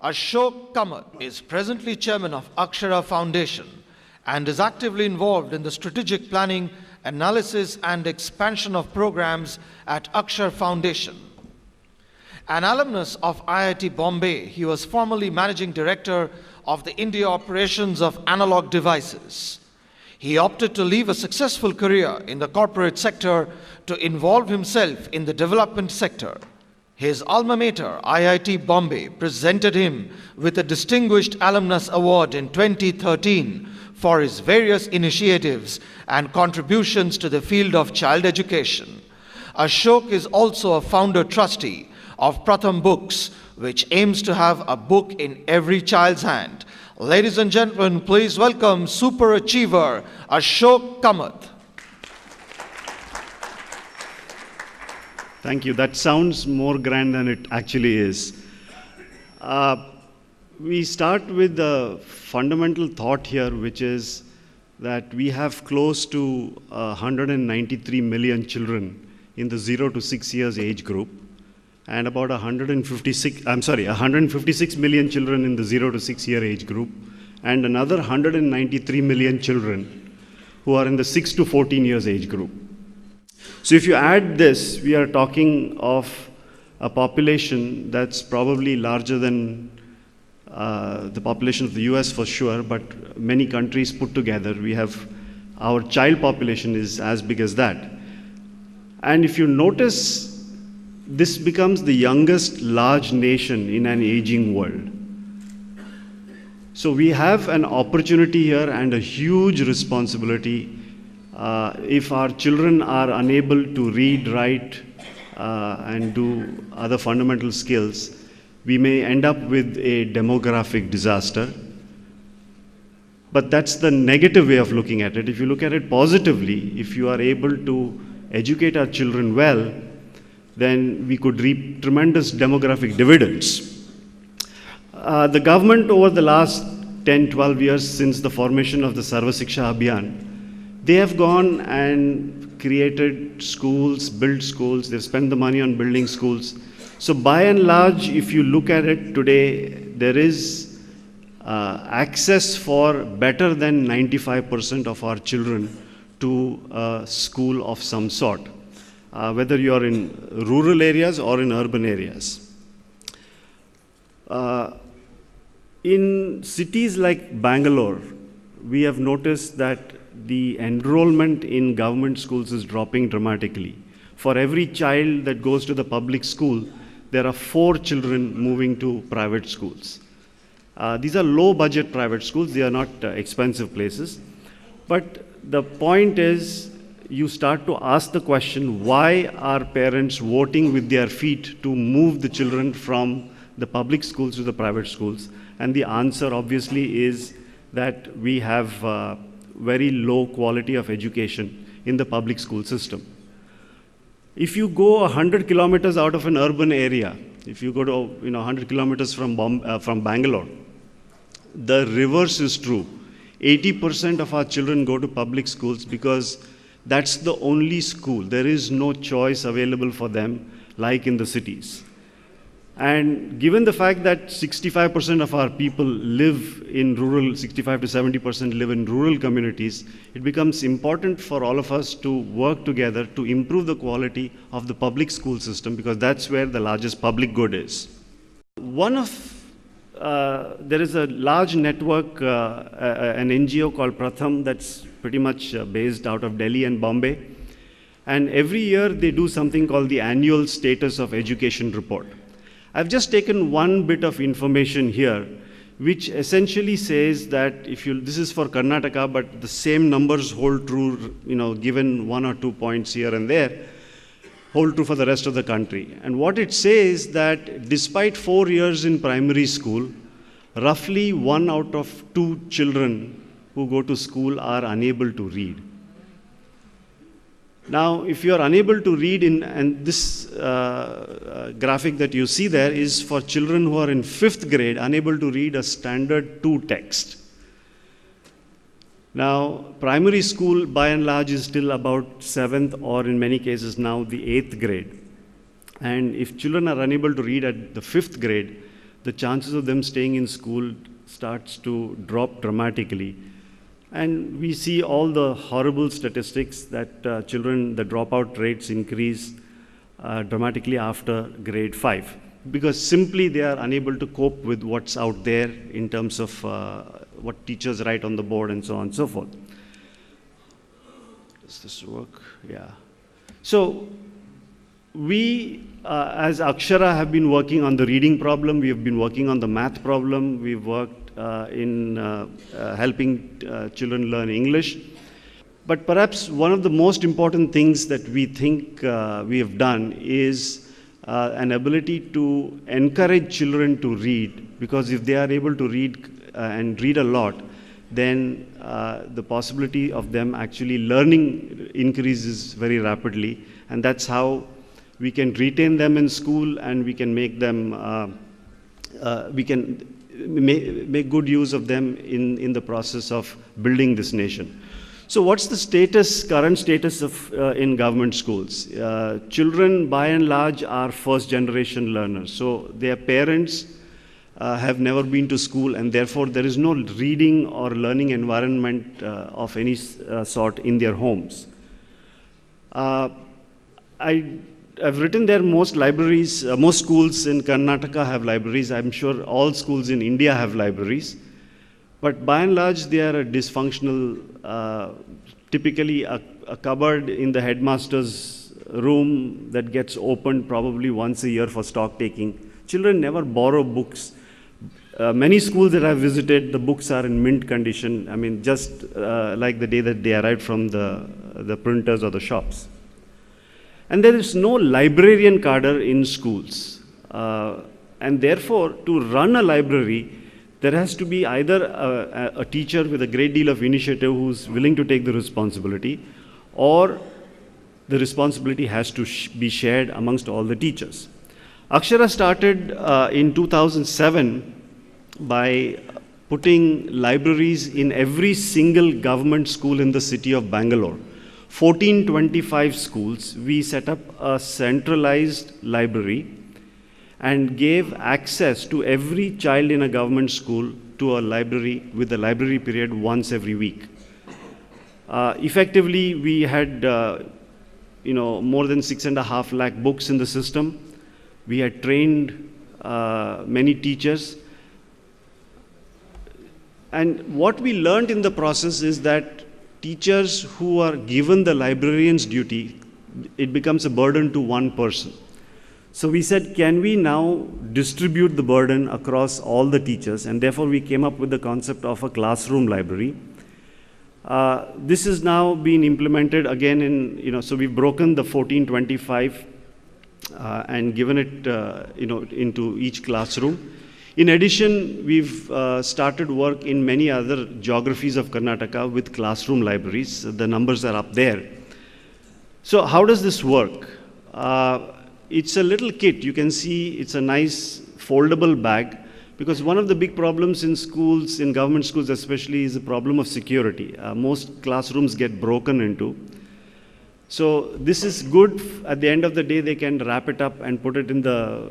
Ashok Kamath is presently chairman of Akshara Foundation and is actively involved in the strategic planning, analysis and expansion of programs at Akshara Foundation. An alumnus of IIT Bombay, he was formerly managing director of the India operations of analog devices. He opted to leave a successful career in the corporate sector to involve himself in the development sector. His alma mater, IIT Bombay, presented him with a Distinguished Alumnus Award in 2013 for his various initiatives and contributions to the field of child education. Ashok is also a founder trustee of Pratham Books, which aims to have a book in every child's hand. Ladies and gentlemen, please welcome super achiever Ashok Kamath. Thank you. That sounds more grand than it actually is. We start with the fundamental thought here, which is that we have close to 193 million children in the 0 to 6 years age group, and about 156 million children in the 0 to 6 year age group, and another 193 million children who are in the 6 to 14 years age group. So if you add this, we are talking of a population that's probably larger than the population of the US for sure, but many countries put together. We have, our child population is as big as that. And if you notice, this becomes the youngest large nation in an aging world. So we have an opportunity here and a huge responsibility. If our children are unable to read, write, and do other fundamental skills, we may end up with a demographic disaster. But that's the negative way of looking at it. If you look at it positively, if you are able to educate our children well, then we could reap tremendous demographic dividends. The government over the last 10, 12 years since the formation of the Sarva Shiksha Abhiyan, they have gone and created schools, built schools, they've spent the money on building schools. So by and large, if you look at it today, there is access for better than 95% of our children to a school of some sort, whether you're in rural areas or in urban areas. In cities like Bangalore, we have noticed that the enrollment in government schools is dropping dramatically. For every child that goes to the public school, there are 4 children moving to private schools. These are low-budget private schools. They are not expensive places. But the point is, you start to ask the question, why are parents voting with their feet to move the children from the public schools to the private schools? And the answer, obviously, is that we have very low quality of education in the public school system. If you go 100 kilometers out of an urban area, if you go to 100 kilometers from Bangalore, the reverse is true. 80% of our children go to public schools because that's the only school. There is no choice available for them like in the cities. And given the fact that 65% of our people live in rural, 65 to 70% live in rural communities, it becomes important for all of us to work together to improve the quality of the public school system, because that's where the largest public good is. There is a large network, an NGO called Pratham, that's pretty much based out of Delhi and Bombay. And every year they do something called the Annual Status of Education Report. I've just taken one bit of information here, which essentially says that this is for Karnataka, but the same numbers hold true, given 1 or 2 points here and there, hold true for the rest of the country. And what it says that despite 4 years in primary school, roughly 1 out of 2 children who go to school are unable to read. Now, if you are unable to read and this graphic that you see there is for children who are in 5th grade, unable to read a standard 2 text. Now, primary school by and large is still about 7th or in many cases now the 8th grade. And if children are unable to read at the 5th grade, the chances of them staying in school starts to drop dramatically. And we see all the horrible statistics that the dropout rates increase dramatically after grade 5, because simply they are unable to cope with what's out there in terms of what teachers write on the board and so on and so forth. Does this work? Yeah. So we, as Akshara, have been working on the reading problem. We have been working on the math problem. We've worked in helping children learn English. But perhaps one of the most important things that we think we have done is an ability to encourage children to read, because if they are able to read and read a lot, then the possibility of them actually learning increases very rapidly, and that's how we can retain them in school, and we can make them make good use of them in the process of building this nation. So what's the current status of in government schools? Children by and large are first generation learners. So their parents have never been to school, and therefore there is no reading or learning environment of any sort in their homes. I've written there most libraries, most schools in Karnataka have libraries. I'm sure all schools in India have libraries. But by and large, they are a dysfunctional, typically a cupboard in the headmaster's room that gets opened probably once a year for stock taking. Children never borrow books. Many schools that I've visited, the books are in mint condition. I mean, just like the day that they arrived from the printers or the shops. And there is no librarian cadre in schools. And therefore, to run a library, there has to be either a teacher with a great deal of initiative who's willing to take the responsibility, or the responsibility has to be shared amongst all the teachers. Akshara started in 2007 by putting libraries in every single government school in the city of Bangalore. 1425 schools, we set up a centralized library and gave access to every child in a government school to a library with a library period once every week. Effectively, we had more than 6.5 lakh books in the system. We had trained many teachers. And what we learned in the process is that teachers who are given the librarian's duty, it becomes a burden to one person. So we said, can we now distribute the burden across all the teachers? And therefore, we came up with the concept of a classroom library. This is now being implemented again in, so we've broken the 1425 and given it, into each classroom. In addition, we've started work in many other geographies of Karnataka with classroom libraries. The numbers are up there. So how does this work? It's a little kit. You can see it's a nice foldable bag, because one of the big problems in schools, in government schools especially, is the problem of security. Most classrooms get broken into. So this is good. At the end of the day, they can wrap it up and put it in the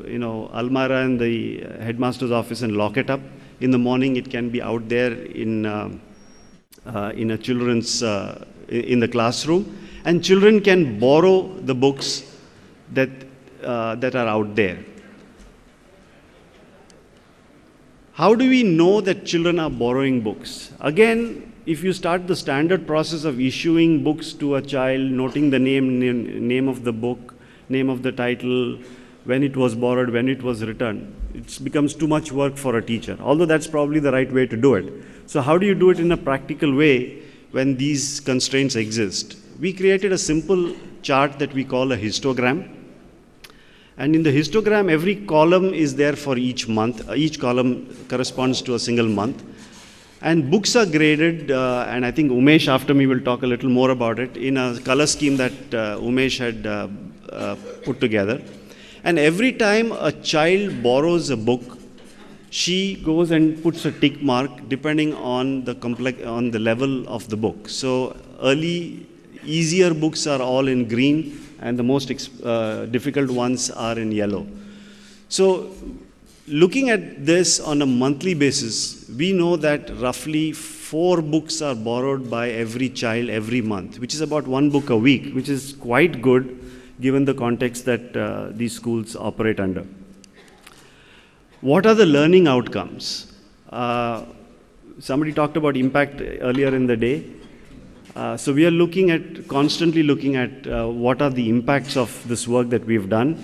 almara in the headmaster's office and lock it up. In the morning, it can be out there in a children's in the classroom, and children can borrow the books that are out there. How do we know that children are borrowing books? Again, if you start the standard process of issuing books to a child, noting the name of the book, name of the title, when it was borrowed, when it was returned, it becomes too much work for a teacher, although that's probably the right way to do it. So how do you do it in a practical way when these constraints exist? We created a simple chart that we call a histogram. And in the histogram, every column is there for each month. Each column corresponds to a single month. And books are graded, and I think Umesh after me will talk a little more about it, in a color scheme that Umesh had put together. And every time a child borrows a book, she goes and puts a tick mark depending on the level of the book. So early, easier books are all in green, and the most difficult ones are in yellow. So looking at this on a monthly basis, we know that roughly 4 books are borrowed by every child every month, which is about 1 book a week, which is quite good given the context that these schools operate under. What are the learning outcomes? Somebody talked about impact earlier in the day. So we are constantly looking at what are the impacts of this work that we've done.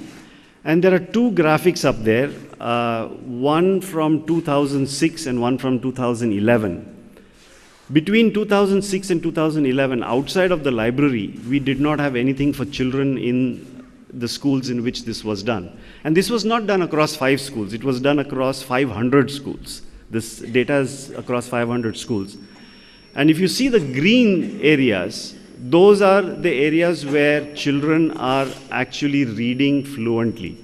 And there are 2 graphics up there, one from 2006 and one from 2011. Between 2006 and 2011, outside of the library, we did not have anything for children in the schools in which this was done. And this was not done across 5 schools, it was done across 500 schools. This data is across 500 schools. And if you see the green areas, those are the areas where children are actually reading fluently.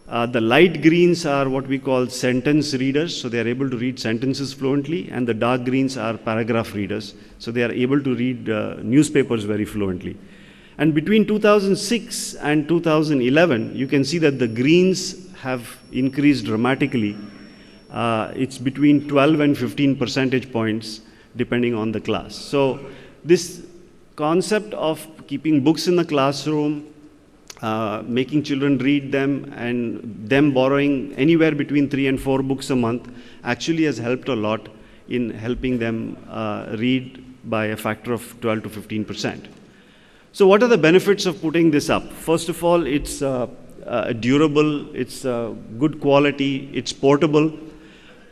The light greens are what we call sentence readers, so they are able to read sentences fluently, and the dark greens are paragraph readers, so they are able to read newspapers very fluently. And between 2006 and 2011, you can see that the greens have increased dramatically. It's between 12 and 15 percentage points depending on the class. So this concept of keeping books in the classroom, making children read them, and them borrowing anywhere between 3 and 4 books a month actually has helped a lot in helping them read by a factor of 12 to 15%. So what are the benefits of putting this up? First of all, it's durable, it's good quality, it's portable,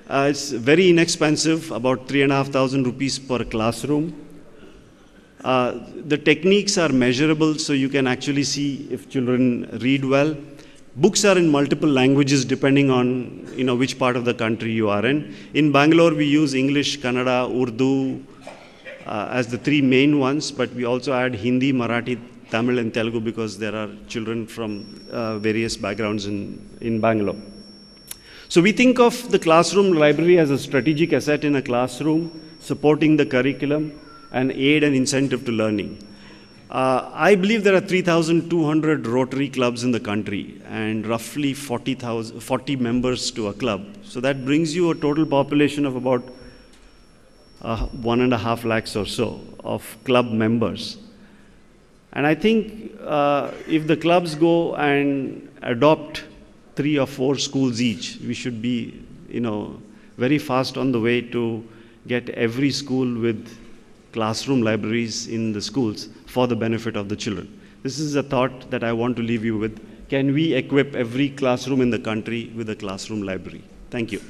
it's very inexpensive, about 3,500 rupees per classroom. The techniques are measurable, so you can actually see if children read well. Books are in multiple languages depending on which part of the country you are in. In Bangalore, we use English, Kannada, Urdu as the 3 main ones, but we also add Hindi, Marathi, Tamil and Telugu because there are children from various backgrounds in Bangalore. So we think of the classroom library as a strategic asset in a classroom, supporting the curriculum and aid and incentive to learning. I believe there are 3,200 Rotary clubs in the country and roughly 40 members to a club. So that brings you a total population of about 1.5 lakhs or so of club members. And I think if the clubs go and adopt 3 or 4 schools each, we should be very fast on the way to get every school with classroom libraries in the schools for the benefit of the children. This is a thought that I want to leave you with. Can we equip every classroom in the country with a classroom library? Thank you.